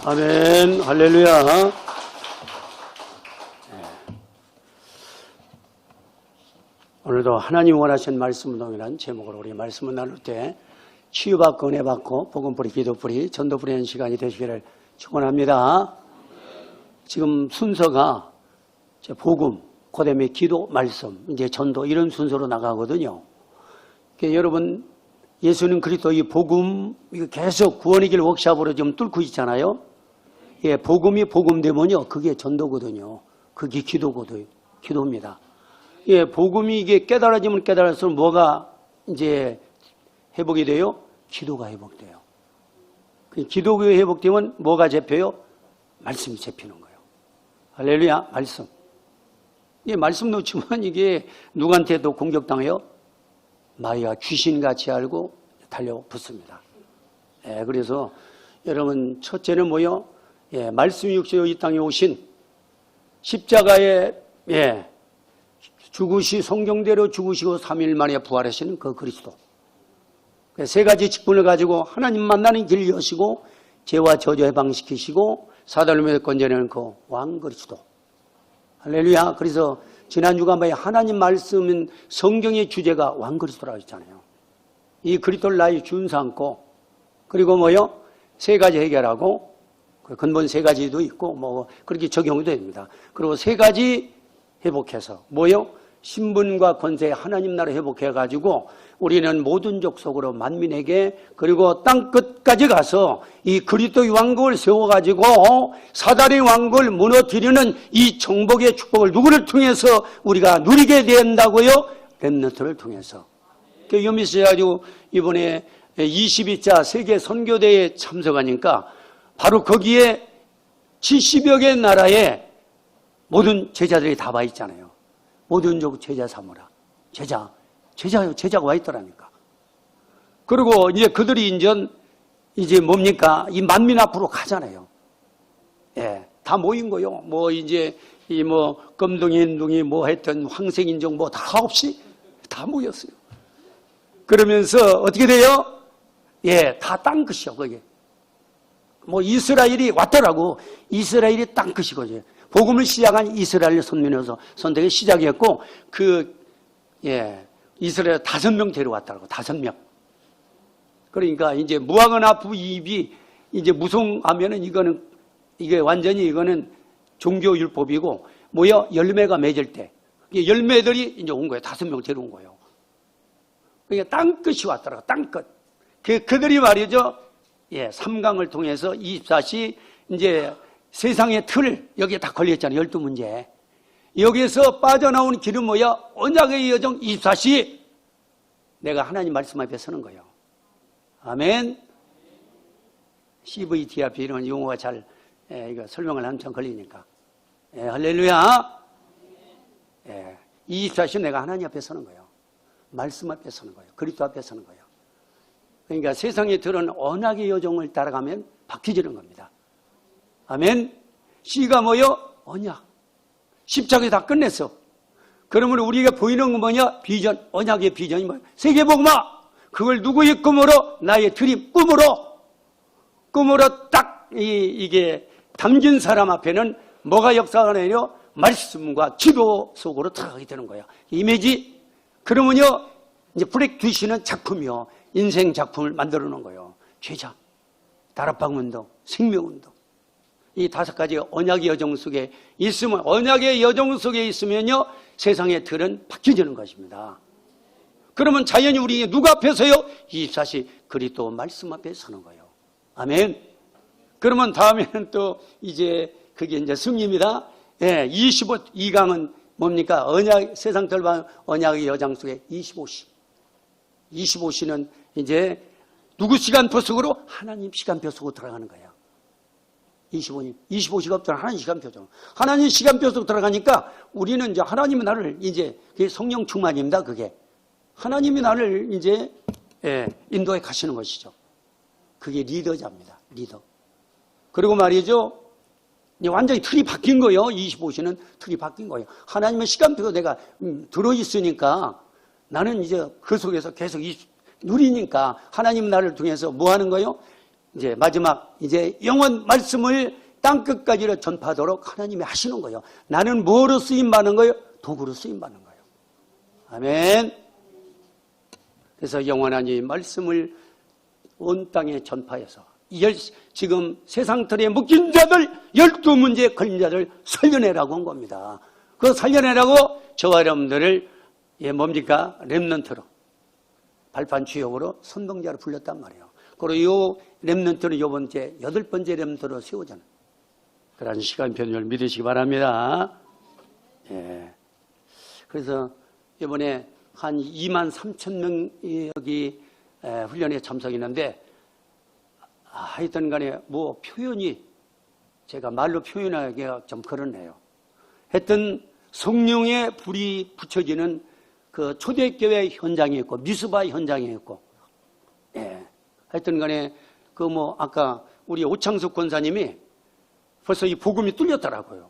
아멘. 할렐루야. 오늘도 하나님 원하신 말씀 운동이라는 제목으로 우리 말씀을 나눌 때 치유받고 은혜받고 복음뿌리 기도뿌리 전도뿌리 하는 시간이 되시기를 축원합니다. 지금 순서가 복음, 그다음에 기도, 말씀, 이제 전도 이런 순서로 나가거든요. 그러니까 여러분 예수님 그리스도 이 복음 이거 계속 구원의 길 워크숍으로 좀 뚫고 있잖아요. 예, 복음이 복음되면요 그게 전도거든요. 그게 기도입니다. 예, 복음이 이게 깨달아지면 깨달을수록 뭐가 이제 회복이 돼요? 기도가 회복돼요. 기도가 회복되면 뭐가 잡혀요? 말씀이 잡히는 거예요. 할렐루야, 말씀. 예, 말씀 놓치면 이게 누구한테도 공격당해요? 마귀가 귀신같이 알고 달려붙습니다. 예, 그래서 여러분 첫째는 뭐요? 예, 말씀이 육체로 이 땅에 오신 십자가에 죽으시 성경대로 죽으시고 3일 만에 부활하시는 그 그리스도. 세 가지 직분을 가지고 하나님 만나는 길을 여시고 죄와 저주 해방시키시고 사단을 건져내는 그 왕 그리스도. 할렐루야. 그래서 지난 주간에 하나님 말씀은 성경의 주제가 왕 그리스도라고 했잖아요. 이 그리스도를 나의 준 삼고 그리고 뭐요? 세 가지 해결하고 근본 세 가지도 있고 뭐 그렇게 적용도 됩니다. 그리고 세 가지 회복해서 뭐요? 신분과 권세 하나님 나라 회복해가지고 우리는 모든 족속으로 만민에게 그리고 땅 끝까지 가서 이 그리스도의 왕국을 세워가지고 사단의 왕국을 무너뜨리는 이 정복의 축복을 누구를 통해서 우리가 누리게 된다고요? 렘넌트를 통해서. 유미스해가지고 이번에 22차 세계 선교대회에 참석하니까 바로 거기에 70여 개 나라에 모든 제자들이 다 와 있잖아요. 모든 족 제자 삼으라. 제자가 와 있더라니까. 그리고 이제 그들이 이제 뭡니까? 이 만민 앞으로 가잖아요. 예, 다 모인 거요. 뭐 이제 금둥이, 인둥이 뭐 했던 황색인종 뭐 다 없이 다 모였어요. 그러면서 어떻게 돼요? 예, 다 땅 끝이요, 그게. 뭐 이스라엘이 왔더라고. 이스라엘이 땅 끝이거든요. 복음을 시작한 이스라엘 선민에서 선택을 시작했고 이스라엘 5명 데려왔더라고. 5명. 그러니까 이제 무화과나 부입이 이제 무송하면은 이게 완전히 이거는 종교율법이고 뭐야? 열매가 맺을 때 열매들이 이제 온 거예요. 5명 데려온 거예요. 그러니까 땅끝이 왔더라고. 땅끝. 그들이 말이죠. 예, 3강을 통해서 24시 이제 세상의 틀 여기에 다 걸려있잖아요. 12문제. 여기에서 빠져나오는 길은 뭐야? 언약의 여정 24시 내가 하나님 말씀 앞에 서는 거예요. 아멘. CVTRP 이런 용어가 잘 이거 설명을 한참 걸리니까. 할렐루야. 24시 내가 하나님 앞에 서는 거예요. 말씀 앞에 서는 거예요. 그리스도 앞에 서는 거예요. 그러니까 세상의 틀은 언약의 여정을 따라가면 바뀌지는 겁니다. 아멘. C가 뭐요? 언약. 십자가에 다 끝냈어. 그러면 우리가 보이는 건 뭐냐? 비전. 언약의 비전이 뭐야? 세계복음화. 그걸 누구의 꿈으로? 나의 드림. 꿈으로 딱 이게 담긴 사람 앞에는 뭐가 역사가 내려? 말씀과 기도 속으로 들어가게 되는 거야. 이미지. 그러면요, 이제 블랙 귀신은 작품이요. 인생 작품을 만들어 놓은 거예요. 제자, 다락방운동, 생명운동. 이 5가지 언약의 여정 속에 있으면, 언약의 여정 속에 있으면요, 세상의 틀은 바뀌어지는 것입니다. 그러면 자연히 우리 누구 앞에서요? 24시 그리스도 말씀 앞에 서는 거예요. 아멘. 그러면 다음에는 또 이제 그게 이제 승리입니다. 2강은 뭡니까? 세상 틀반 언약의 여정 속에 25시. 25시는 이제 누구 시간표 속으로? 하나님 시간표 속으로 들어가는 거예요. 25시가 없잖아. 하나님 시간표죠. 하나님 시간표 속으로 들어가니까 우리는 이제 하나님이 나를 이제 그게 성령 충만입니다. 그게 하나님이 나를 이제 인도해 가시는 것이죠. 그게 리더자입니다. 리더. 그리고 말이죠. 완전히 틀이 바뀐 거예요. 25시는 틀이 바뀐 거예요. 하나님의 시간표가 내가 들어있으니까 나는 이제 그 속에서 계속 누리니까 하나님 나를 통해서 뭐 하는 거예요? 이제 마지막 이제 영원 말씀을 땅끝까지 전파하도록 하나님이 하시는 거예요. 나는 뭐로 쓰임받는 거예요? 도구로 쓰임받는 거예요. 아멘. 그래서 영원한 이 말씀을 온 땅에 전파해서 지금 세상틀에 묶인 자들 12문제에 걸린 자들 살려내라고 한 겁니다. 그 살려내라고 저와 여러분들을 뭡니까? 렘넌트로 발판 주역으로 선동자로 불렀단 말이에요. 그리고 이 렘넌트는 이번째 8번째 렘넌트로 세우잖아요. 그런 시간표를 믿으시기 바랍니다. 예. 그래서 이번에 한 2만 3천 명이 여기 훈련에 참석했는데 하여튼 간에 뭐 표현이 제가 말로 표현하기가 좀 그렇네요. 하여튼 성령의 불이 붙여지는 그 초대교회 현장이 있고 미스바 현장이 있고 예. 하여튼 간에 그 뭐 아까 우리 오창석 권사님이 벌써 이 복음이 뚫렸더라고요.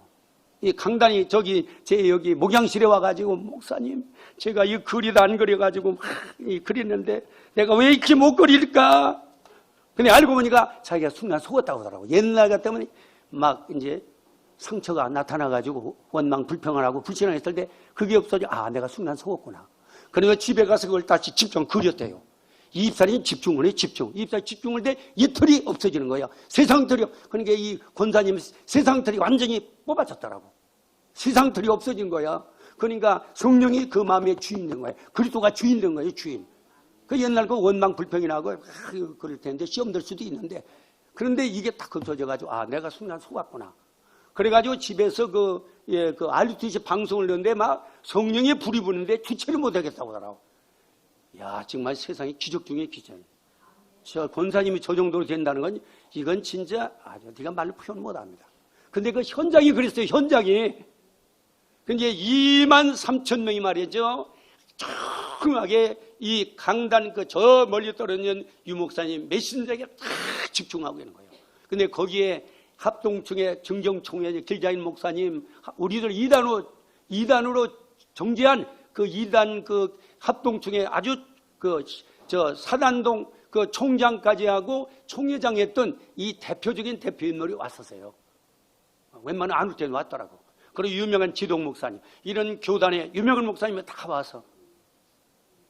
이 강단이 제 여기 목양실에 와가지고 목사님 제가 이 글이도 안 그려가지고 막 그렸는데 내가 왜 이렇게 못 그릴까? 근데 알고 보니까 자기가 순간 속았다고 하더라고. 옛날 같으면 막 이제 상처가 나타나가지고 원망 불평을 하고 불신앙했을 때 그게 없어져. 내가 순간 속았구나. 그러니까 집에 가서 그걸 다시 집중 그렸대요. 이 입살이 집중을 해, 집중. 이 입살이 집중을 해, 이틀이 없어지는 거예요. 세상틀이, 그러니까 이 권사님 세상틀이 완전히 뽑아졌더라고. 세상틀이 없어진 거야. 그러니까 성령이 그 마음의 주인 된 거예요. 그리스도가 주인 된 거예요, 주인. 그 옛날 그 원망 불평이 나고, 그럴 텐데, 시험 들 수도 있는데, 그런데 이게 딱 없어져가지고, 내가 순간 속았구나. 그래가지고 집에서 그 RTC 방송을 넣는데 막 성령이 불이 부는데 주체를 못하겠다고 하더라고. 야, 정말 세상에 기적 중에 기적이에요. 저 권사님이 저 정도로 된다는 건 이건 진짜 네가 말로 표현 못합니다. 근데 그 현장이 그랬어요. 현장이. 근데 2만 3천 명이 말이죠. 조용하게 이 강단 저 멀리 떨어진 유목사님 메신저에게 딱 집중하고 있는 거예요. 근데 거기에 합동층의 정경총회 길자인 목사님, 우리들 2단으로 정제한 그 2단 그 합동층에 아주 사단동 그 총장까지 하고 총회장 했던 이 대표적인 대표인물이 왔었어요. 웬만하면 안 올 때는 왔더라고. 그리고 유명한 지동 목사님, 이런 교단의 유명한 목사님이 다 와서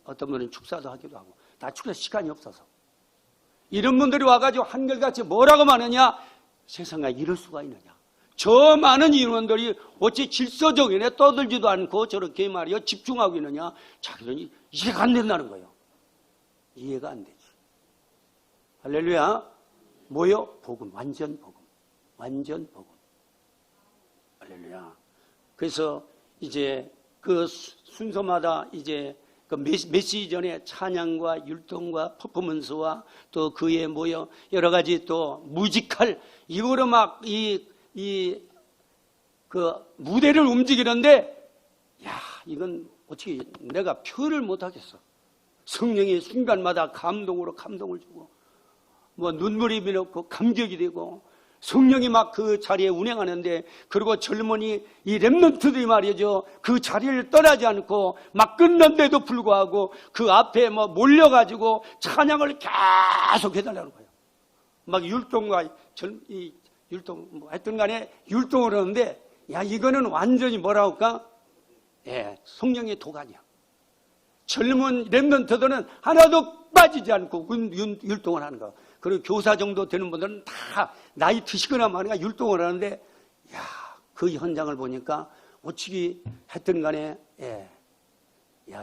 어떤 분은 축사도 하기도 하고, 다 축사 시간이 없어서. 이런 분들이 와가지고 한결같이 뭐라고 말하냐? 세상에 이럴 수가 있느냐? 저 많은 인원들이 어찌 질서적이네 떠들지도 않고 저렇게 말이요 집중하고 있느냐? 자기들이 이해가 안 된다는 거예요. 이해가 안 되지. 할렐루야. 뭐요? 복음, 완전 복음. 완전 복음. 할렐루야. 그래서 이제 그 순서마다 이제 그 메시지 전에 찬양과 율동과 퍼포먼스와 또 그에 뭐요 여러 가지 또 무지컬 이거로 막 그 무대를 움직이는데 이건 어떻게 내가 표현을 못 하겠어. 성령이 순간마다 감동으로 감동을 주고 뭐 눈물이 밀었고 감격이 되고 성령이 막 그 자리에 운행하는데 그리고 젊은이 이 렘넌트들이 말이죠. 그 자리를 떠나지 않고 막 끝난데도 불구하고 그 앞에 뭐 몰려가지고 찬양을 계속 해달라는 거예요. 막 율동과 율동 뭐 하여튼 간에 율동을 하는데 이거는 완전히 뭐라고 할까? 성령의 도가니야. 젊은 렘넌트들은 하나도 빠지지 않고 율동을 하는 거. 그리고 교사 정도 되는 분들은 다 나이 드시거나 말이야 율동을 하는데 그 현장을 보니까 어찌 했든 간에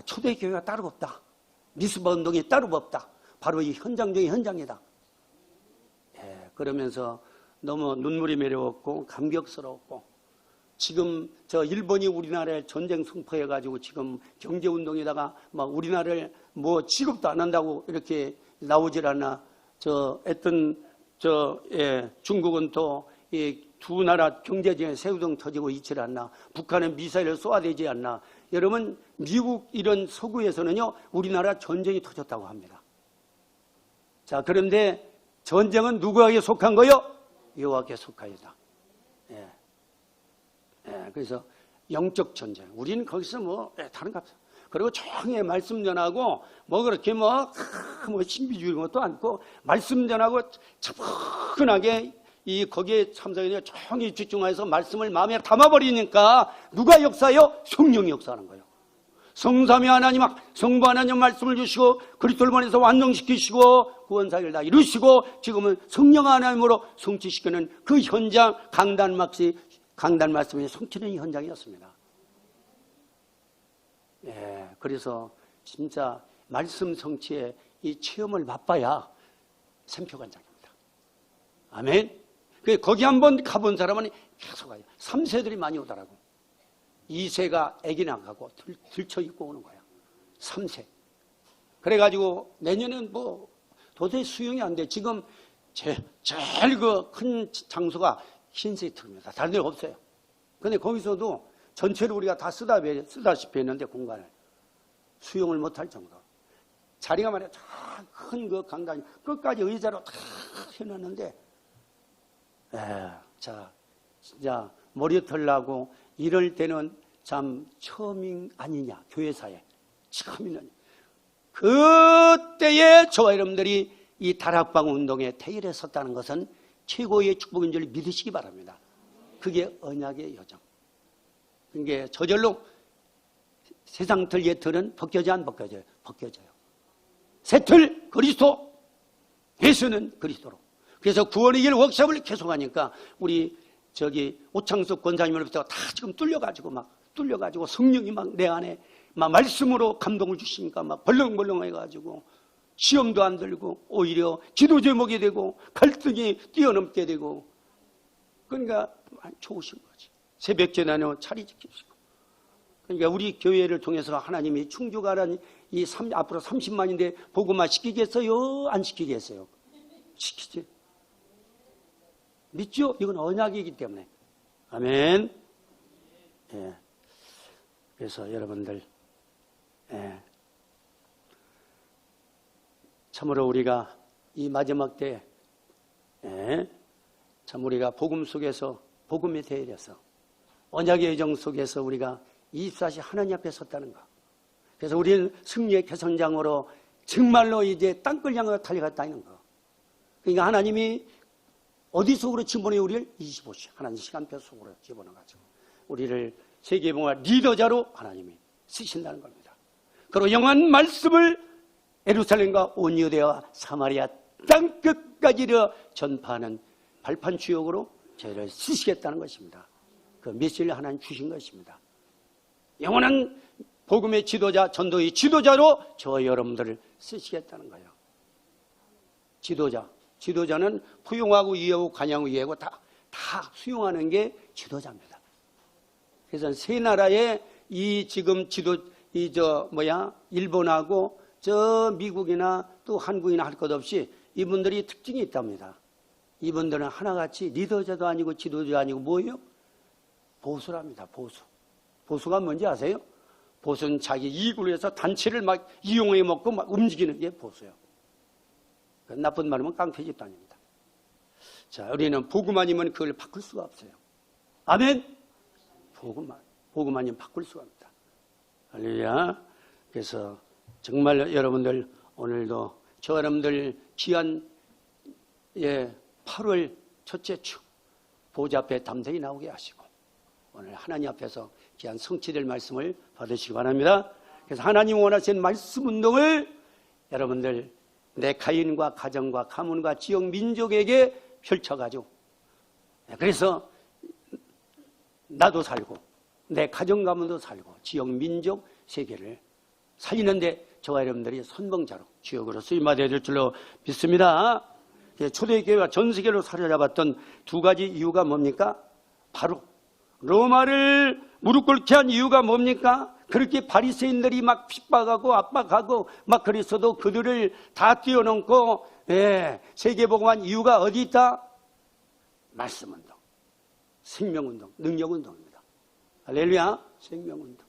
초대교회가 따로 없다. 미스바 운동이 따로 없다. 바로 이 현장 중의 현장이다. 그러면서 너무 눈물이 매려웠고 감격스러웠고 지금 저 일본이 우리나라에 전쟁 선포해가지고 지금 경제운동에다가 막 우리나라를 뭐 취급도 안 한다고 이렇게 나오질 않나. 중국은 또 이 두 나라 경제적인 새우등 터지고 있질 않나. 북한은 미사일을 쏘아대지 않나. 여러분 미국 이런 서구에서는요 우리나라 전쟁이 터졌다고 합니다. 자 그런데 전쟁은 누구에게 속한 거요? 여호와께 속하여다. 그래서 영적 전쟁. 우리는 거기서 뭐 다른 거 없어. 그리고 조용히 말씀 전하고 뭐 그렇게 뭐 신비주의 것도 않고 말씀 전하고 차분하게 거기에 참석해서 조용히 집중해서 말씀을 마음에 담아버리니까 누가 역사요? 성령이 역사하는 거예요. 성삼위 하나님, 성부 하나님 말씀을 주시고 그리스도를 보내서 완성시키시고 구원사역을 다 이루시고 지금은 성령 하나님으로 성취시키는 그 현장, 강단 말씀이 성취되는 현장이었습니다. 예, 그래서 진짜 말씀 성취의 이 체험을 맛봐야 샘표관장입니다. 아멘. 거기 한번 가본 사람은 계속 가요. 3세들이 많이 오더라고. 2세가 아기 나가고 들쳐 입고 오는 거야. 3세. 그래가지고 내년엔 뭐 도저히 수용이 안 돼. 지금 제일 그 큰 장소가 흰세트입니다. 다른 데 없어요. 근데 거기서도 전체를 우리가 다 쓰다시피 했는데 공간을 수용을 못할 정도. 자리가 말이야 큰 그 강단이 끝까지 의자로 다 해놨는데, 자 진짜 머리털 나고 이럴 때는 참 처음이 아니냐, 교회사에 처음이냐. 그때에 저와 여러분들이 이 다락방 운동에 태일에 섰다는 것은 최고의 축복인 줄 믿으시기 바랍니다. 그게 언약의 여정. 그게 저절로 세상 틀 옛틀은 벗겨져 안 벗겨져요? 벗겨져요. 새 틀 그리스도, 예수는 그리스도로. 그래서 구원의 길 워크숍을 계속하니까 우리 오창석 권사님으로부터 다 지금 뚫려가지고 성령이 막 내 안에 막 말씀으로 감동을 주시니까 막 벌렁벌렁 해가지고 시험도 안 들고 오히려 기도 제목이 되고 갈등이 뛰어넘게 되고, 그러니까 좋으신 거지. 새벽 재단에 차리 지키시고. 그러니까 우리 교회를 통해서 하나님이 충주가라니 앞으로 30만인데 복음화 시키겠어요? 안 시키겠어요? 시키지. 믿죠? 이건 언약이기 때문에. 아멘. 예. 그래서 여러분들, 참으로 우리가 이 마지막 때, 참 우리가 복음 속에서, 복음에 대해서, 언약의 여정 속에서 우리가 24시 하나님 앞에 섰다는 거. 그래서 우리는 승리의 개선장으로 정말로 이제 땅굴 향하여 달려갔다는 거. 그러니까 하나님이 어디 속으로 집어넣어요? 우리를 25시 하나님 시간표 속으로 집어넣어가지고 우리를 세계봉화 리더자로 하나님이 쓰신다는 겁니다. 그리고 영원 말씀을 예루살렘과 온 유대와 사마리아 땅 끝까지 전파하는 발판 주역으로 저희를 쓰시겠다는 것입니다. 그 메시지를 하나님 주신 것입니다. 영원한 복음의 지도자, 전도의 지도자로 저와 여러분들을 쓰시겠다는 거예요. 지도자는 포용하고 이해하고 관양하고 이해하고 다 수용하는 게 지도자입니다. 그래서 세 나라의 지금 일본하고 미국이나 또 한국이나 할 것 없이 이분들이 특징이 있답니다. 이분들은 하나같이 리더자도 아니고 지도자도 아니고 뭐예요? 보수랍니다. 보수가 뭔지 아세요? 보수는 자기 이익을 위해서 단체를 막 이용해 먹고 막 움직이는 게 보수예요. 나쁜 말이면 깡패 집단입니다. 자, 우리는 복음 아니면 그걸 바꿀 수가 없어요. 아멘? 복음 아니면 바꿀 수가 없다. 할렐루야. 그래서 정말 여러분들 오늘도 저 여러분들 귀한 8월 첫째 주 보좌 앞에 담대히 나오게 하시고 오늘 하나님 앞에서 귀한 성취될 말씀을 받으시기 바랍니다. 그래서 하나님 원하시는 말씀 운동을 여러분들 내 가인과 가정과 가문과 지역 민족에게 펼쳐가지고, 그래서 나도 살고 내 가정 가문도 살고 지역 민족 세계를 살리는데 저와 여러분들이 선봉자로 주역으로 쓰임받아야 될 줄로 믿습니다. 초대교회가 전 세계로 사로잡았던 두 가지 이유가 뭡니까? 바로 로마를 무릎 꿇게 한 이유가 뭡니까? 그렇게 바리새인들이 막 핍박하고 압박하고 막 그랬어도 그들을 다 뛰어넘고 세계복음한 이유가 어디 있다? 말씀운동, 생명운동, 능력운동입니다. 할렐루야. 생명운동.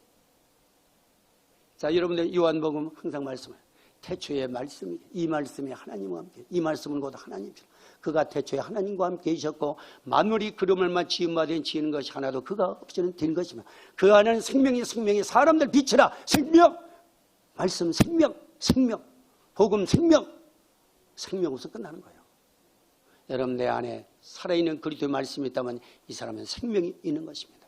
자, 여러분들 요한복음 항상 말씀해요. 태초에 말씀이, 이 말씀이 하나님과 함께, 이 말씀은 곧 하나님이시라. 그가 태초에 하나님과 함께 계셨고 만물이 그러므로만 지음받은 지은 것이 하나도 그가 없이는 된 것이며 그 안에는 생명이 사람들 빛이라. 생명, 말씀 생명, 생명, 복음 생명, 생명으로서 끝나는 거예요. 여러분 내 안에 살아있는 그리스도의 말씀이 있다면 이 사람은 생명이 있는 것입니다.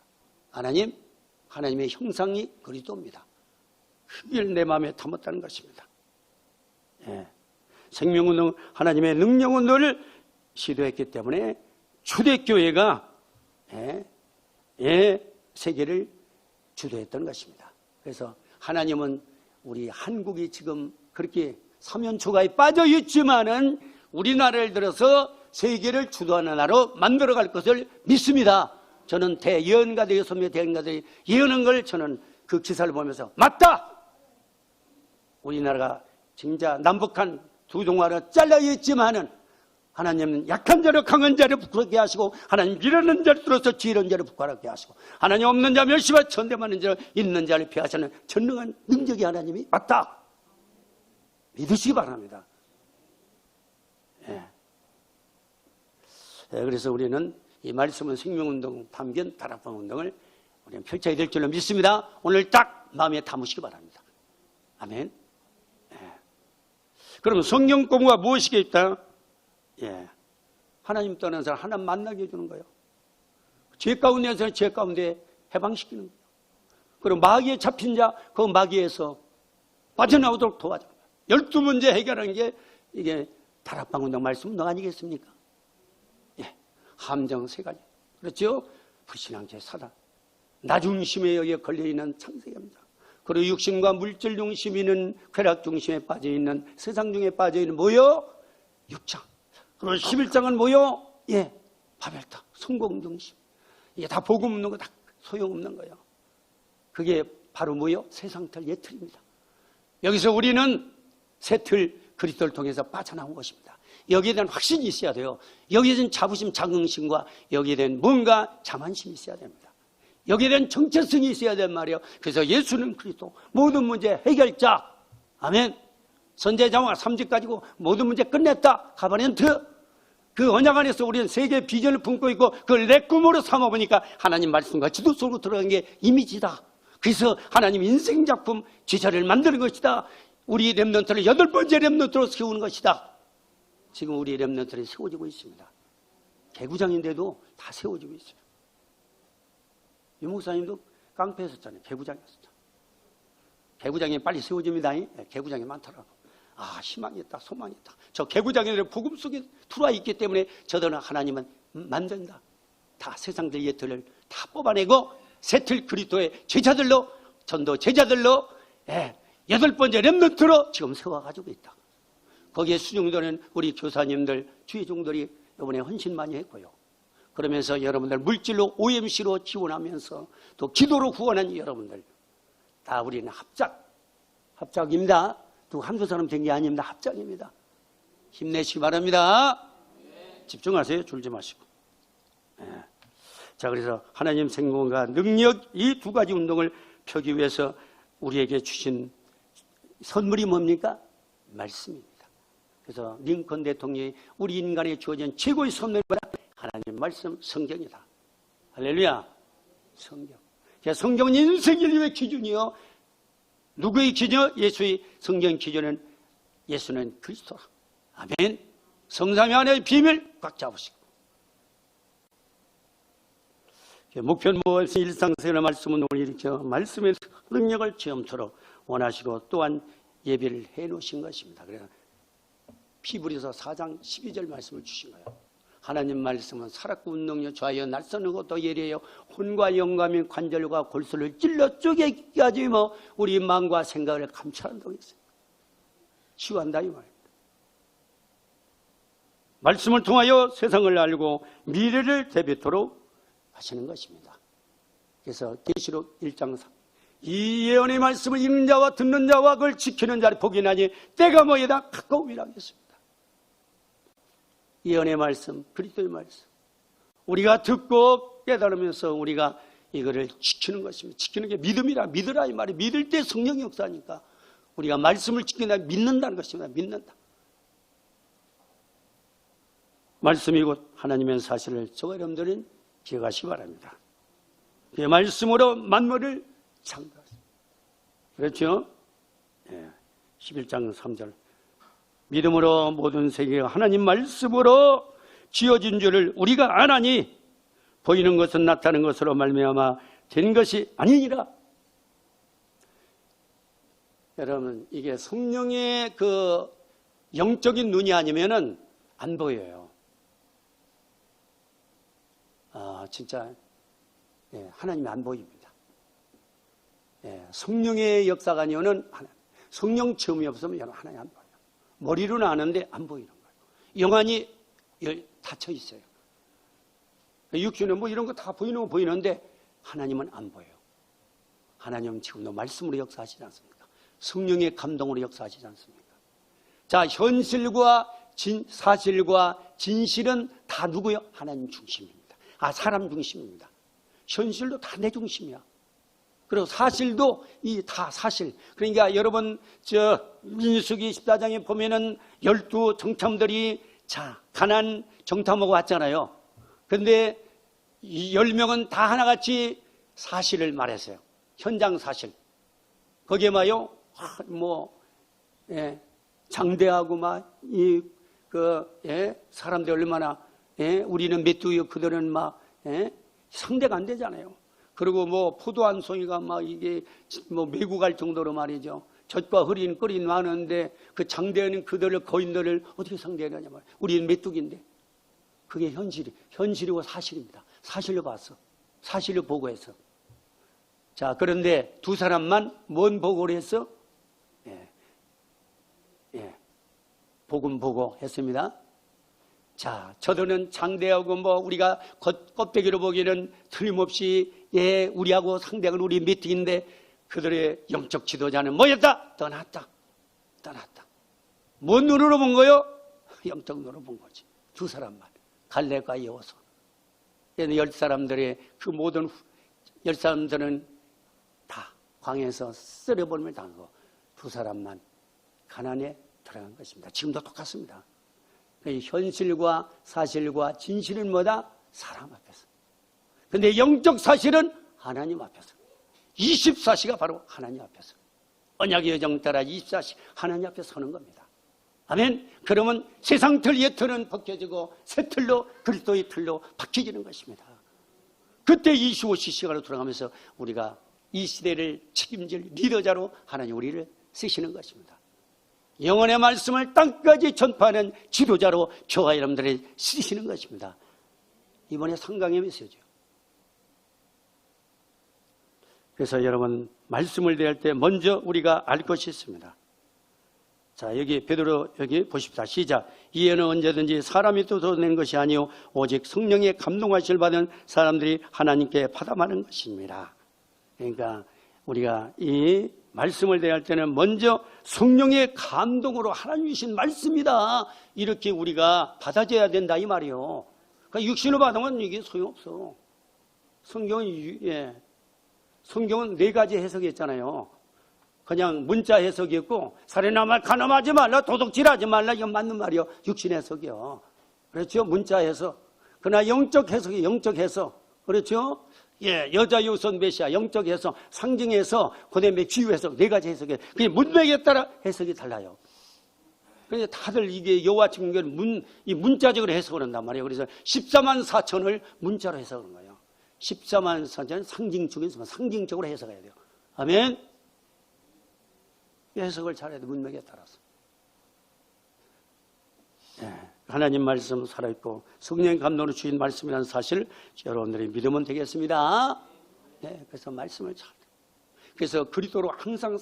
하나님의 형상이 그리스도입니다. 그걸 내 마음에 담았다는 것입니다. 예. 생명운동, 하나님의 능력운동을 시도했기 때문에 초대교회가 세계를 주도했던 것입니다. 그래서 하나님은 우리 한국이 지금 그렇게 사면초가에 빠져 있지만은 우리나라를 들어서 세계를 주도하는 나라로 만들어갈 것을 믿습니다. 저는 대예언가들 6명 대예언가들이 예언한 걸 저는 그 기사를 보면서 맞다! 우리나라가 진짜 남북한 두 동아로 잘려 있지만은 하나님은 약한 자를 강한 자를 부끄럽게 하시고 하나님 미련한 자를 들어서 지혜로운 자를 부끄럽게 하시고 하나님 없는 자 멸시와 천대받는 자를 있는 자를 피하시는 전능한 능력이 하나님이 맞다! 믿으시기 바랍니다. 그래서 우리는 이 말씀은 생명운동, 담견, 다락방운동을 우리는 펼쳐야 될 줄로 믿습니다. 오늘 딱 마음에 담으시기 바랍니다. 아멘. 그럼 성경 공부가 무엇이겠다? 하나님 떠난 사람 하나님 만나게 해주는 거예요. 죄 가운데서 죄 가운데 해방시키는 거예요. 그리고 마귀에 잡힌 자, 그 마귀에서 빠져나오도록 도와주는 거예요. 12문제 해결하는 게 이게 다락방운동 말씀운동 아니겠습니까? 함정 3가지. 그렇죠? 불신앙죄, 사단. 나 중심에 여기에 걸려있는 창세기입니다. 그리고 육신과 물질 중심이는 쾌락 중심에 빠져있는 세상 중에 빠져있는 뭐요? 6장. 그리고 11장은 뭐요? 바벨탑, 성공 중심. 이게 다 복음 없는 거 다 소용없는 거예요. 그게 바로 뭐요? 세상틀 예틀입니다. 여기서 우리는 새틀 그리스도를 통해서 빠져나온 것입니다. 여기에 대한 확신이 있어야 돼요. 여기에 대한 자부심, 자긍심과 여기에 대한 뭔가 자만심이 있어야 됩니다. 여기에 대한 정체성이 있어야 된 말이에요. 그래서 예수는 그리스도, 모든 문제 해결자. 아멘. 선제자와 3직 가지고 모든 문제 끝냈다. 가버넌트. 그 언약 안에서 우리는 세계의 비전을 품고 있고 그걸 내 꿈으로 삼아보니까 하나님 말씀과 지도 속으로 들어간 게 이미지다. 그래서 하나님 인생작품 제자를 만드는 것이다. 우리 렘넌트를 8번째 렘넌트로 세우는 것이다. 지금 우리 렘넌트들이 세워지고 있습니다. 개구장인데도 다 세워지고 있어요. 유 목사님도 깡패에 섰잖아요. 개구장이었었죠. 개구장이 빨리 세워집니다. 개구장이 많더라고. 희망이 있다, 소망이 있다. 저 개구장이들 복음 속에 들어와 있기 때문에 저들은 하나님은 만든다. 다 세상들 예틀을 다 뽑아내고 새틀 그리스도의 제자들로, 전도 제자들로 8번째 렘넌트로 지금 세워가지고 있다. 거기에 수종되는 우리 교사님들, 주의종들이 이번에 헌신 많이 했고요. 그러면서 여러분들 물질로 OMC로 지원하면서 또 기도로 후원한 여러분들 다 우리는 합작입니다. 또 한두 사람 된 게 아닙니다. 합작입니다. 힘내시기 바랍니다. 집중하세요. 줄지 마시고. 자, 그래서 하나님 생명과 능력 이 2가지 운동을 펴기 위해서 우리에게 주신 선물이 뭡니까? 말씀입니다. 그래서 링컨 대통령이 우리 인간에 주어진 최고의 선물이 뭐다? 하나님 말씀, 성경이다. 할렐루야. 성경. 성경은 인생 인류의 기준이요. 누구의 기준? 예수의 성경 기준은 예수는 그리스도라. 아멘. 성삼위 안의 비밀 꽉 잡으시고. 목표는 무엇이 일상생활의 말씀은 우리 일으켜 말씀의 능력을 체험토록 원하시고 또한 예비를 해놓으신 것입니다. 그래서 히브리서 4장 12절 말씀을 주신 거예요. 하나님 말씀은 살았고 운동력 좌여 날서는 것도 예리해요. 혼과 영감인 관절과 골수를 찔러 쪼개기까지 우리 마음과 생각을 감찰한다고 했어요. 치유한다 이 말입니다. 말씀을 통하여 세상을 알고 미래를 대비토록 하시는 것입니다. 그래서 계시록 1장 3. 이 예언의 말씀을 읽는 자와 듣는 자와 그걸 지키는 자를 복이나니 때가 뭐이다 가까움이라 하겠습니다. 예언의 말씀, 그리스도의 말씀. 우리가 듣고 깨달으면서 우리가 이거를 지키는 것입니다. 지키는 게 믿음이라, 믿으라 이 말이 믿을 때 성령이 역사하니까 우리가 말씀을 지킨다, 믿는다는 것입니다. 믿는다. 말씀이 곧 하나님의 사실을 저와 여러분들은 기억하시기 바랍니다. 그 말씀으로 만물을 창조하십니다. 그렇죠? 11장 3절. 믿음으로 모든 세계가 하나님 말씀으로 지어진 줄을 우리가 아나니 보이는 것은 나타나는 것으로 말미암아 된 것이 아니니라. 여러분, 이게 성령의 그 영적인 눈이 아니면은 안 보여요. 진짜 하나님이 안 보입니다. 성령의 역사가 아니면은 성령 체험이 없으면 하나님 안 보여요. 머리로는 아는데 안 보이는 거예요. 영안이 닫혀 있어요. 육신은 뭐 이런 거 다 보이는 거 보이는데 하나님은 안 보여요. 하나님은 지금도 말씀으로 역사하시지 않습니까? 성령의 감동으로 역사하시지 않습니까? 자, 현실과 사실과 진실은 다 누구요? 하나님 중심입니다. 사람 중심입니다. 현실도 다 내 중심이야. 그리고 사실도 다 사실. 그러니까 여러분 민수기 14장에 보면은 12 정탐들이 가나안 정탐하고 왔잖아요. 그런데 이 10명은 다 하나같이 사실을 말했어요. 현장 사실. 거기에 장대하고 사람들 얼마나 우리는 메뚜기요 그들은 상대가 안 되잖아요. 그리고 포도 한 송이가 이게 메고 갈 정도로 말이죠. 젖과 흐린 끓인 많은데 그 장대하는 그들을 거인들을 어떻게 상대하냐 말이에요. 우리는 메뚜기인데. 그게 현실이고 사실입니다. 사실로 봤어. 사실로 보고해서. 자, 그런데 두 사람만 뭔 보고를 했어? 복음 보고 했습니다. 자, 저들은 장대하고 우리가 껍데기로 보기에는 틀림없이 우리하고 상대하는 우리 메뚜기인데 그들의 영적 지도자는 뭐였다? 떠났다. 뭔 눈으로 본 거요? 영적 눈으로 본 거지. 두 사람만. 갈렙과 여호수. 10사람들의 그 모든 10사람들은 다 광야에서 썰어버림을 당하고 두 사람만 가나안에 들어간 것입니다. 지금도 똑같습니다. 현실과 사실과 진실은 뭐다? 사람 앞에서. 근데 영적 사실은 하나님 앞에서. 24시가 바로 하나님 앞에서. 언약의 여정 따라 24시 하나님 앞에 서는 겁니다. 아멘. 그러면 세상 틀 옛 틀은 벗겨지고 새 틀로 그리스도의 틀로 바뀌어지는 것입니다. 그때 25시 시간으로 돌아가면서 우리가 이 시대를 책임질 리더자로 하나님 우리를 쓰시는 것입니다. 영원의 말씀을 땅까지 전파하는 지도자로 저와 여러분들을 쓰시는 것입니다. 이번에 상강의 메시지요. 그래서 여러분 말씀을 대할 때 먼저 우리가 알 것이 있습니다. 자, 여기 베드로 여기 보십시다. 시작. 이해는 언제든지 사람이 뜯어낸 것이 아니요 오직 성령의 감동하심을 받은 사람들이 하나님께 받아마는 것입니다. 그러니까 우리가 이 말씀을 대할 때는 먼저 성령의 감동으로 하나님 주신 말씀이다. 이렇게 우리가 받아줘야 된다 이 말이에요. 그러니까 육신으로 받으면 이게 소용없어. 성경은 4가지 해석했잖아요. 그냥 문자 해석이었고 살인하면 간음하지 말라, 도둑질하지 말라, 이건 맞는 말이요. 육신 해석이요. 그렇죠? 문자 해석. 그러나 영적 해석이 영적 해석. 그렇죠? 여자 유선 메시아 영적 해석, 상징 해석, 그다음에 치유 해석 4가지 해석이에요. 그게 문맥에 따라 해석이 달라요. 그래서 다들 이게 여호와 증거는 이 문자적으로 해석을 한단 말이에요. 그래서 14만 4천을 문자로 해석하는 거예요. 14만 4천 상징 중에서 상징적으로 해석해야 돼요. 아멘. 해석을 잘해야 돼. 문맥에 따라서. 하나님 말씀 살아있고 성령의 감동으로 주신 말씀이라는 사실 여러분들이 믿으면 되겠습니다. 그래서 말씀을 잘. 그래서 그리스도로 항상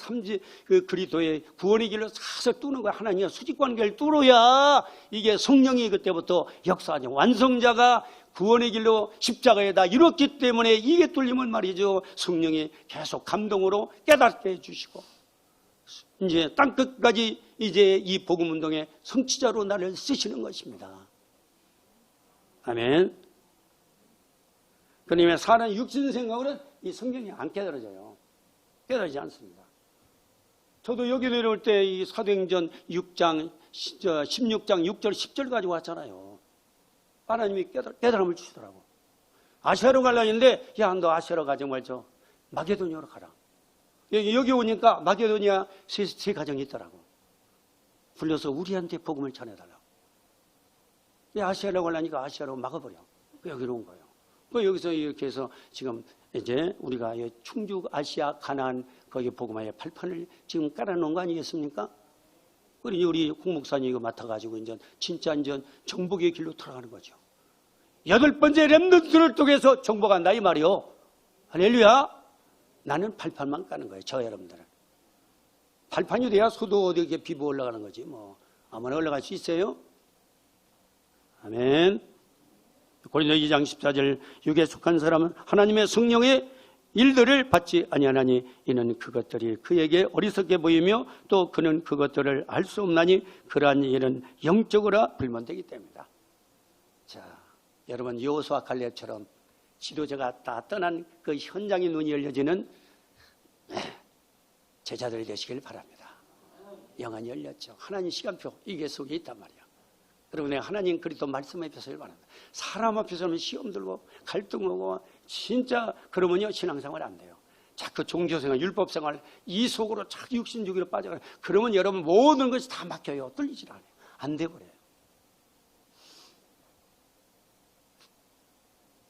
그리스도의 구원의 길로 사서 뚫는 거야. 하나님과 수직관계를 뚫어야 이게 성령이 그때부터 역사하죠. 완성자가 구원의 길로 십자가에다 이뤘기 때문에 이게 뚫리면 말이죠. 성령이 계속 감동으로 깨닫게 해주시고 이제 땅끝까지 이제 이 복음운동의 성취자로 나를 쓰시는 것입니다. 아멘. 그러면 사람 육신 생각으로는 이 성경이 안 깨달아져요. 깨달아지지 않습니다. 저도 여기 내려올 때 이 사도행전 6장, 16장 6절 10절 가지고 왔잖아요. 하나님이 깨달음을 주시더라고. 아시아로 가려는데 야, 너 아시아로 가지 말죠. 마게도냐로 가라. 여기 오니까 마게도니아 세 가정이 있더라고. 불러서 우리한테 복음을 전해달라고. 아시아라고 하려니까 아시아로 막아버려. 여기로 온 거예요. 여기서 이렇게 해서 지금 이제 우리가 충주 아시아 가나안 거기 복음화의 발판을 지금 깔아놓은 거 아니겠습니까? 우리 홍 목사님 이거 맡아가지고 이제 진짜 이제 정복의 길로 들어가는 거죠. 8번째 렘넌트를 통해서 정복한다 이 말이요. 할렐루야. 나는 발판만 까는 거예요. 저 여러분들은. 발판이 돼야 소도 어디 이렇게 비부 올라가는 거지. 뭐 아무나 올라갈 수 있어요. 아멘. 고린도 2장 14절 육에 속한 사람은 하나님의 성령의 일들을 받지 아니하나니 이는 그것들이 그에게 어리석게 보이며 또 그는 그것들을 알 수 없나니 그러한 일은 영적으로 불문되기 때문이다. 자, 여러분 여호수아 갈렙처럼 지도자가 다 떠난 그 현장의 눈이 열려지는 제자들이 되시길 바랍니다. 영안이 열렸죠. 하나님 시간표 이게 속에 있단 말이야. 여러분 내가 하나님 그리스도 말씀 앞에 서길 바랍니다. 사람 앞에서는 시험 들고 갈등 오고 진짜 그러면요 신앙생활 안 돼요. 자꾸 종교생활 율법생활 이 속으로 자꾸 육신주기로 빠져가요. 그러면 여러분 모든 것이 다 막혀요. 뚫리질 않아요. 안 돼버려요.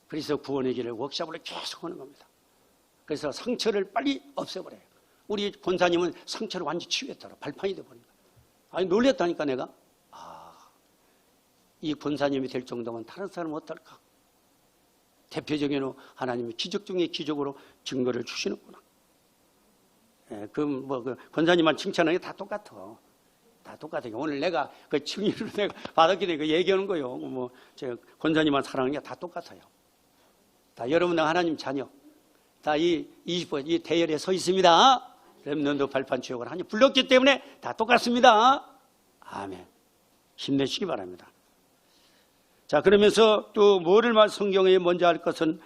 그래서 구원의 길을 워크숍을 계속 하는 겁니다. 그래서 상처를 빨리 없애버려요. 우리 권사님은 상처를 완전히 치유했더라. 발판이 돼버립니다. 아니 놀랬다니까 내가. 이 권사님이 될 정도면 다른 사람은 어떨까? 대표적인 하나님이 기적 중에 기적으로 증거를 주시는구나. 그 권사님만 칭찬하는 게 다 똑같아. 다 똑같아요. 오늘 내가 그 증인으로 내가 받았기 때문에 그 얘기하는 거예요. 제가 권사님만 사랑하는 게 다 똑같아요. 다 여러분 하나님 자녀. 다 이 대열에 서 있습니다. 렘넌트 발판 지역을 하나님 불렀기 때문에 다 똑같습니다. 아멘. 힘내시기 바랍니다. 자, 그러면서 또 뭐를 성경에 먼저 할 것은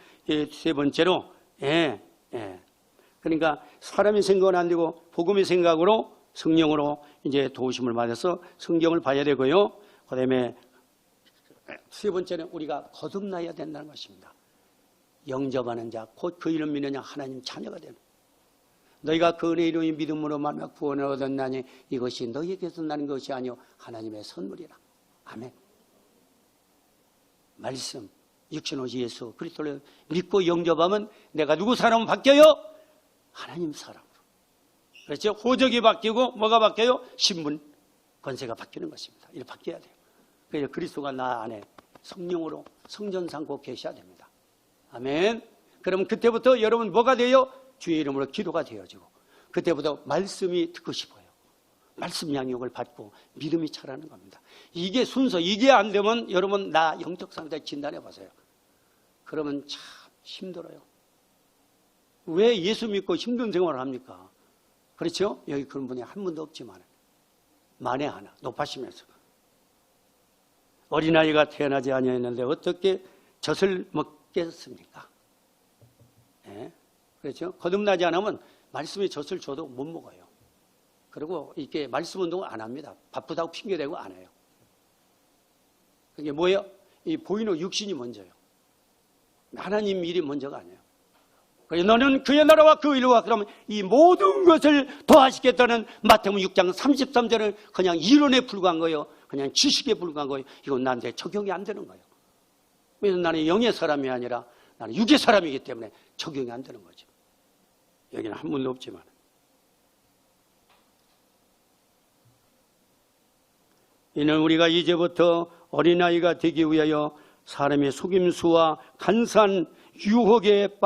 세 번째로, 그러니까 사람의 생각은 안 되고 복음의 생각으로 성령으로 이제 도우심을 받아서 성경을 봐야 되고요. 그 다음에 세 번째는 우리가 거듭나야 된다는 것입니다. 영접하는 자, 곧 그 이름 믿는 자 하나님 자녀가 되는. 너희가 그 은혜의 이름의 믿음으로 말미암아 구원을 얻었나니 이것이 너희에게서 나는 것이 아니요 하나님의 선물이라. 아멘. 말씀, 육신오시 예수 그리스도를 믿고 영접하면 내가 누구 사람은 바뀌어요? 하나님 사람으로. 그렇죠? 호적이 바뀌고 뭐가 바뀌어요? 신분, 권세가 바뀌는 것입니다. 이렇게 바뀌어야 돼요. 그래서 그리스도가 나 안에 성령으로 성전 삼고 계셔야 됩니다. 아멘. 그러면 그때부터 여러분 뭐가 돼요? 주의 이름으로 기도가 되어지고 그때부터 말씀이 듣고 싶어요. 말씀 양육을 받고 믿음이 차라는 겁니다. 이게 순서, 이게 안 되면 여러분 나 영적 상태 진단해 보세요. 그러면 참 힘들어요. 왜 예수 믿고 힘든 생활을 합니까? 그렇죠? 여기 그런 분이 한 분도 없지만 만에 하나 높아시면서 어린아이가 태어나지 아니했는데 어떻게 젖을 먹겠습니까? 그렇죠? 거듭나지 않으면 말씀에 젖을 줘도 못 먹어요. 그리고 이렇게 말씀 운동을 안 합니다. 바쁘다고 핑계대고 안 해요. 그게 뭐예요? 이 보이는 육신이 먼저요. 하나님 일이 먼저가 아니에요. 그래서 너는 그의 나라와 그 일과 그러면 이 모든 것을 더하시겠다는 마태복음 6장 33절은 그냥 이론에 불과한 거예요. 그냥 지식에 불과한 거예요. 이건 나한테 적용이 안 되는 거예요. 왜냐하면 나는 영의 사람이 아니라 나는 육의 사람이기 때문에 적용이 안 되는 거죠. 여기는 한 분도 없지만. 이는 우리가 이제부터 어린아이가 되기 위하여 사람의 속임수와 간사한 유혹에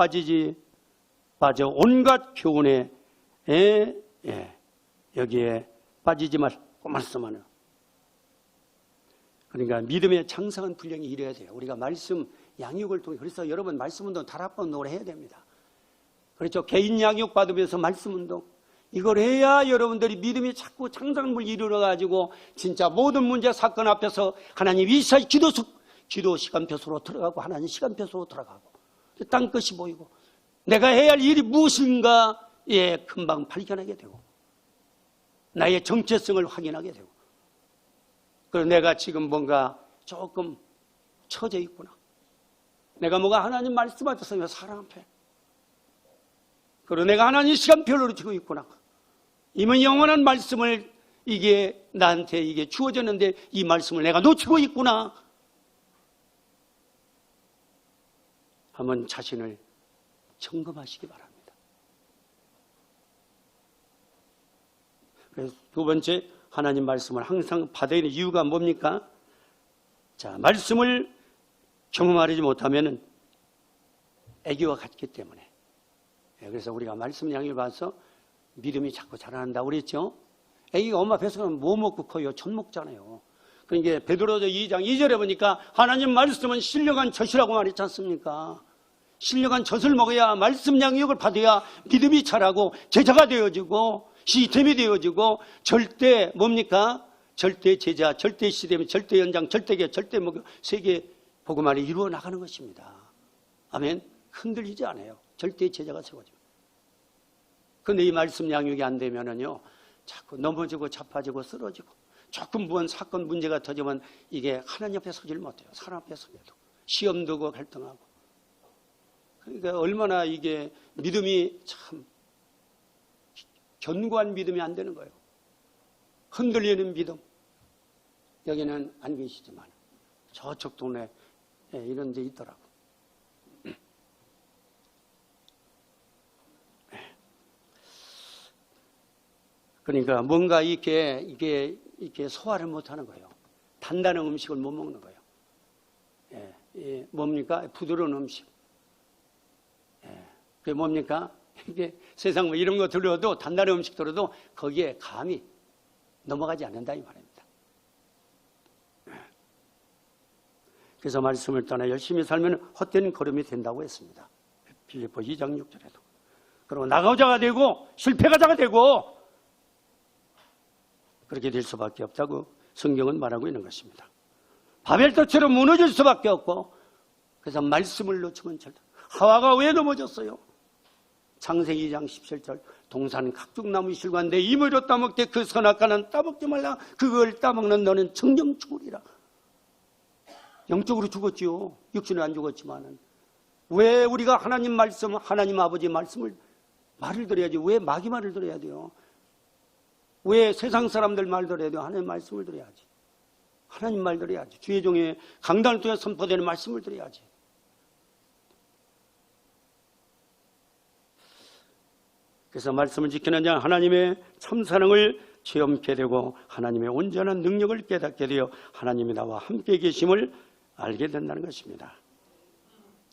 빠져 온갖 교훈에 여기에 빠지지 말고 말씀하는. 그러니까 믿음의 장성한 분량이 이래야 돼요. 우리가 말씀 양육을 통해. 그래서 여러분 말씀 운동 다락방 운동을 해야 됩니다. 그렇죠. 개인 양육 받으면서 말씀 운동. 이걸 해야 여러분들이 믿음이 자꾸 장성을 이루어가지고 진짜 모든 문제 사건 앞에서 하나님 이사의 기도 시간표소로 들어가고 하나님 시간표소로 들어가고 땅끝이 보이고 내가 해야 할 일이 무엇인가 금방 발견하게 되고 나의 정체성을 확인하게 되고 그리고 내가 지금 뭔가 조금 처져 있구나. 내가 뭐가 하나님 말씀 앞에 서면 사람 앞에 그리고 내가 하나님 시간별로 지고 있구나. 이미 영원한 말씀을 이게 나한테 이게 주어졌는데 이 말씀을 내가 놓치고 있구나. 한번 자신을 점검하시기 바랍니다. 그래서 두 번째, 하나님 말씀을 항상 받아야 하는 이유가 뭡니까? 자, 말씀을 경험하지 못하면 애기와 같기 때문에. 그래서 우리가 말씀 양육을 봐서 믿음이 자꾸 자라난다고 그랬죠. 애기가 엄마 뱃속에 뭐 먹고 커요? 젖 먹잖아요. 그러니까 베드로서 2장 2절에 보니까 하나님 말씀은 신령한 젖이라고 말했지 않습니까? 신령한 젖을 먹어야 말씀 양육을 받아야 믿음이 자라고 제자가 되어지고 시스템이 되어지고 절대 뭡니까? 절대 제자, 절대 시스템, 절대 연장, 절대계, 절대 목욕, 세계 복음만이 이루어 나가는 것입니다. 아멘. 흔들리지 않아요. 절대 제자가 세워집니다. 그런데 이 말씀 양육이 안 되면은요, 자꾸 넘어지고 자빠지고 쓰러지고 조금 무언 사건 문제가 터지면 이게 하나님 앞에 서질 못해요. 사람 앞에 서게도 시험 두고 갈등하고. 그러니까 얼마나 이게 믿음이 참 견고한 믿음이 안 되는 거예요. 흔들리는 믿음. 여기는 안 계시지만 저쪽 동네 이런 데 있더라고. 그러니까 뭔가 이게 소화를 못 하는 거예요. 단단한 음식을 못 먹는 거예요. 뭡니까? 부드러운 음식. 그게 뭡니까? 이게 세상 뭐 이런 거 들어도, 단단한 음식 들어도 거기에 감이 넘어가지 않는다 이 말입니다. 그래서 말씀을 떠나 열심히 살면 헛된 걸음이 된다고 했습니다. 빌립보 2장 6절에도. 그리고 나가자가 되고 실패가자가 되고 그렇게 될 수밖에 없다고 성경은 말하고 있는 것입니다. 바벨탑처럼 무너질 수밖에 없고, 그래서 말씀을 놓치면 절대. 하와가 왜 넘어졌어요? 창세기 2장 17절 동산 각종나무 실과 내 이물로 따먹되 그 선악과는 따먹지 말라. 그걸 따먹는 너는 정령 죽으리라. 영적으로 죽었지요. 육신은 안 죽었지만은. 왜 우리가 하나님 말씀, 하나님 아버지 말씀을 말을 들어야지. 왜 마귀 말을 들어야 돼요? 왜 세상 사람들 말 들어야 돼요? 하나님 말씀을 들어야지. 하나님 말 들어야지. 주의 종의 강단을 통해 선포되는 말씀을 들어야지. 그래서 말씀을 지키는 자 하나님의 참사랑을 체험케 되고 하나님의 온전한 능력을 깨닫게 되어 하나님이 나와 함께 계심을 알게 된다는 것입니다.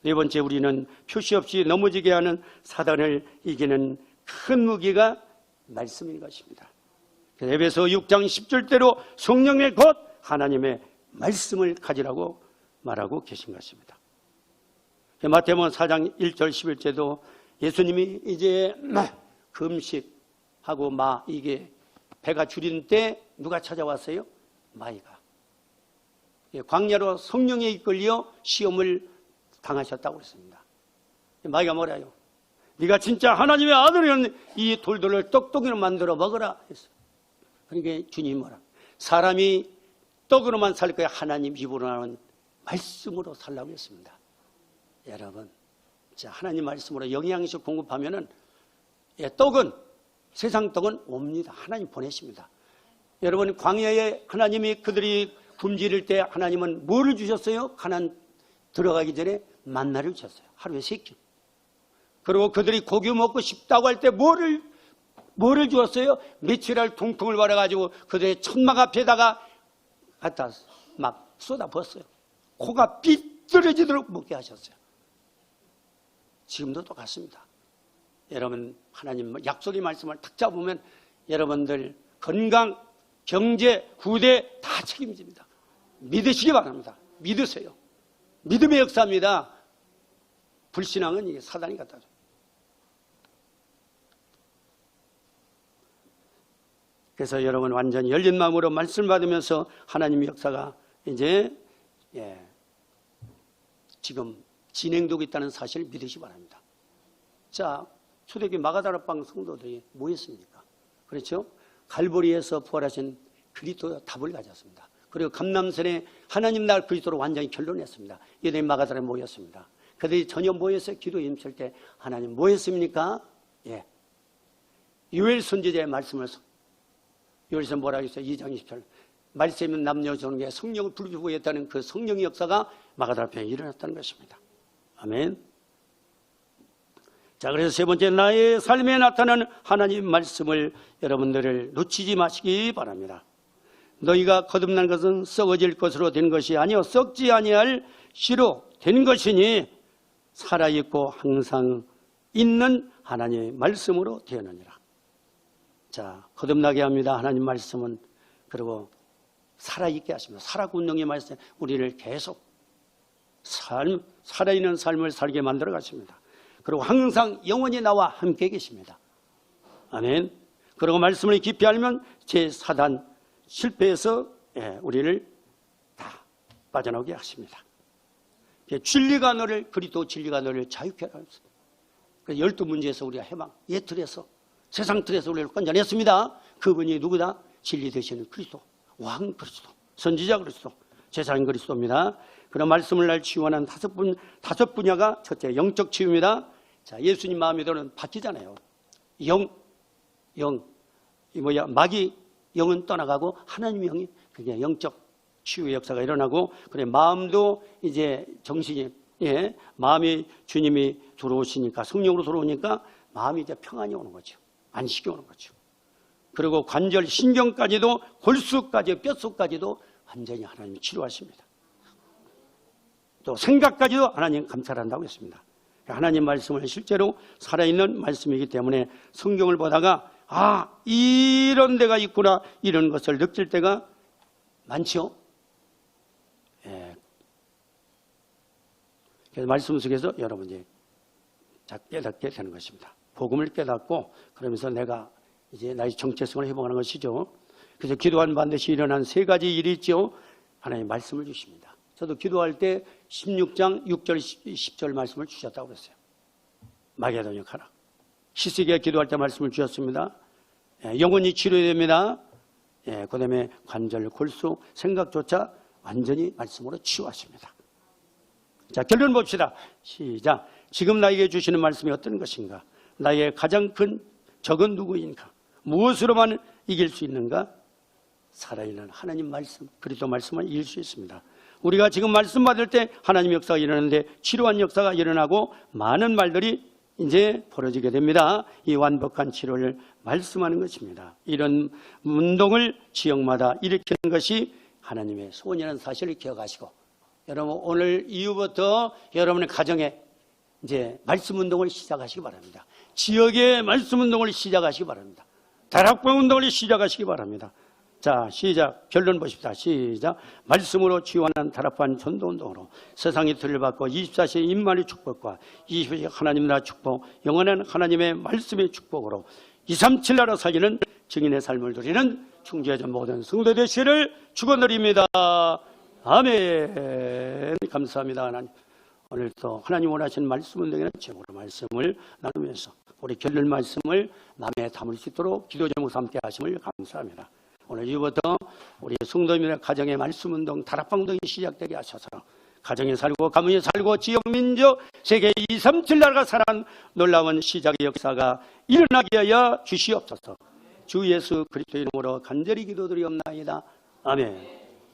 네 번째, 우리는 표시 없이 넘어지게 하는 사단을 이기는 큰 무기가 말씀인 것입니다. 에베소 6장 10절대로 성령의 곧 하나님의 말씀을 가지라고 말하고 계신 것입니다. 마태복음 4장 1절 11절도 예수님이 이제 금식하고 이게 배가 줄인 때 누가 찾아왔어요? 마귀가. 광야로 성령에 이끌려 시험을 당하셨다고 했습니다. 마귀가 뭐라요? 네가 진짜 하나님의 아들이면 이 돌들을 떡덩이로 만들어 먹어라 했어요. 그러니까 주님이 뭐라? 사람이 떡으로만 살 거야. 하나님 입으로 나오는 말씀으로 살라고 했습니다. 여러분, 자, 하나님 말씀으로 영양식 공급하면은 떡은, 세상 떡은 옵니다. 하나님 보내십니다. 여러분, 광야에 하나님이 그들이 굶주릴 때 하나님은 뭐를 주셨어요? 가나안 들어가기 전에 만나를 주셨어요. 하루에 3끼. 그리고 그들이 고기 먹고 싶다고 할 때 뭐를 주었어요? 메추리알 통통을 말아가지고 그들의 천막 앞에다가 갖다 막 쏟아 부었어요. 코가 삐뚤어지도록 먹게 하셨어요. 지금도 똑같습니다. 여러분, 하나님 약속의 말씀을 탁 잡으면 여러분들 건강, 경제, 후대 다 책임집니다. 믿으시기 바랍니다. 믿으세요. 믿음의 역사입니다. 불신앙은 이게 사단이 갖다 줘요. 그래서 여러분 완전히 열린 마음으로 말씀 받으면서 하나님의 역사가 이제 지금 진행되고 있다는 사실을 믿으시기 바랍니다. 자, 초대교회 마가다락방 성도들이 뭐 했습니까? 그렇죠? 갈보리에서 부활하신 그리스도 답을 가졌습니다. 그리고 감람산에 하나님 나라 그리스도로 완전히 결론냈습니다. 이들이 마가다락에 모였습니다. 그들이 전혀 모여서 기도에 임칠 때 하나님 뭐 했습니까? 예. 요엘 선지자의 말씀을 요엘서 뭐라고 했어요? 2장 20절. 말씀은 남녀 전에 성령을 부르고 했다는 그 성령의 역사가 마가다락방에 일어났다는 것입니다. 아멘. 자, 그래서 세 번째, 나의 삶에 나타나는 하나님 말씀을 여러분들을 놓치지 마시기 바랍니다. 너희가 거듭난 것은 썩어질 것으로 된 것이 아니요 썩지 아니할 씨로 된 것이니 살아있고 항상 있는 하나님의 말씀으로 되었느니라. 자, 거듭나게 합니다. 하나님 말씀은. 그리고 살아있게 하십니다. 살아있는 말씀, 우리를 계속 살아있는 삶을 살게 만들어 가십니다. 그리고 항상 영원히 나와 함께 계십니다. 아멘. 그리고 말씀을 깊이 알면 제 사단 실패해서 우리를 다 빠져나오게 하십니다. 진리가 너를, 그리스도 진리가 너를 자유케 하라. 12문제에서 우리가 해방, 틀에서, 세상 틀에서 우리를 건져냈습니다. 그분이 누구다? 진리 되시는 그리스도, 왕 그리스도, 선지자 그리스도, 제사장 그리스도입니다. 그런 말씀을 날 치유하는 다섯 분야가 첫째, 영적 치유입니다. 자, 예수님 마음에 들면 바뀌잖아요. 마귀 영은 떠나가고 하나님 영이, 그게 영적 치유의 역사가 일어나고, 그래, 마음도 이제 정신이, 마음이 주님이 들어오시니까, 성령으로 들어오니까 마음이 이제 평안이 오는 거죠. 안식이 오는 거죠. 그리고 관절, 신경까지도, 골수까지, 뼛속까지도 완전히 하나님이 치료하십니다. 또 생각까지도 하나님 감찰한다고 했습니다. 하나님 말씀은 실제로 살아있는 말씀이기 때문에 성경을 보다가 이런 데가 있구나, 이런 것을 느낄 때가 많죠. 그래서 말씀 속에서 여러분이 깨닫게 되는 것입니다. 복음을 깨닫고, 그러면서 내가 이제 나의 정체성을 회복하는 것이죠. 그래서 기도하면 반드시 일어난 세 가지 일이 있죠. 하나님 말씀을 주십니다. 저도 기도할 때 16장 6절 10절 말씀을 주셨다고 그랬어요. 마게도냐 가라. 히스기야 기도할 때 말씀을 주셨습니다. 영혼이 치료됩니다. 그 다음에 관절, 골수, 생각조차 완전히 말씀으로 치유하십니다. 자, 결론 봅시다. 시작. 지금 나에게 주시는 말씀이 어떤 것인가? 나의 가장 큰 적은 누구인가? 무엇으로만 이길 수 있는가? 살아있는 하나님 말씀, 그리스도 말씀을 이길 수 있습니다. 우리가 지금 말씀 받을 때 하나님 역사가 일어나는데, 치료한 역사가 일어나고 많은 말들이 이제 벌어지게 됩니다. 이 완벽한 치료를 말씀하는 것입니다. 이런 운동을 지역마다 일으키는 것이 하나님의 소원이라는 사실을 기억하시고, 여러분 오늘 이후부터 여러분의 가정에 이제 말씀 운동을 시작하시기 바랍니다. 지역의 말씀 운동을 시작하시기 바랍니다. 다락방 운동을 시작하시기 바랍니다. 자, 시작. 결론 보십시다. 시작. 말씀으로 치유하는 다락방 전도 운동으로 세상의 틀을 받고 24시의 임만의 축복과 24시의 하나님 나라 축복, 영원한 하나님의 말씀의 축복으로 237 나라 살기는 증인의 삶을 누리는 충주의 모든 성도 되시기를 축원드립니다. 아멘. 감사합니다. 하나님. 오늘 또 하나님 원하시는 말씀 운동에는 제목으로 말씀을 나누면서 우리 결론 말씀을 마음에 담을 수 있도록 기도 제목 함께 하심을 감사합니다. 오늘 이후부터 우리 성도님의 가정의 말씀 운동, 다락방 운동이 시작되게 하셔서 가정에 살고 가문에 살고 지역 민족 세계 237 나라가 살아난 놀라운 시작의 역사가 일어나게 하여 주시옵소서. 주 예수 그리스도 이름으로 간절히 기도드리옵나이다. 아멘.